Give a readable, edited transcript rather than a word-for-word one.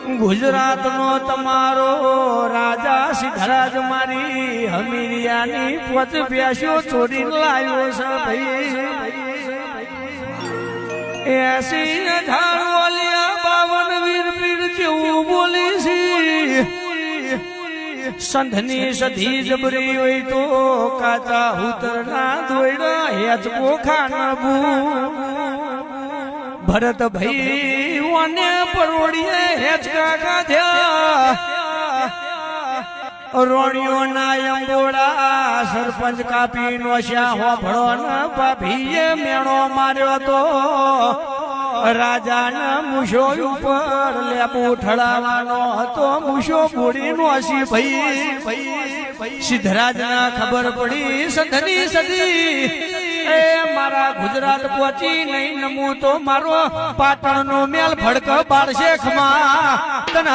ગુજરાત નો તમારો રાજા સિદ્ધરાજ મારી હમીરિયાની પોચ પ્યાસ્યો ચોરીને લાવ્યો છે ભાઈ 80,000 વાલિયા 52 વીર પીડ જેવું બોલી છે સંધની સધી જબરી હોય તો કાચા ઉતરના દોયડા હેચ પોખા ભરત ભાઈ ઓને પરોડીએ હેચકા કાધ્યા રોણિયો ના અંગોડા સરપંચ કાપી નો શ્યા હોભળો ન ભાભીએ મેણો માર્યો તો રાજાના મૂછો ઉપર લેબુ ઠળાવાનો હતો મૂછો બોડીનો હસી ભાઈ સિદ્ધરાજના ખબર પડી સંધની સદી એ મારા ગુજરાત પહોંચી નહીં નમું તો મારો પાટણનો મેલ ભડક બાળશે ખમા તન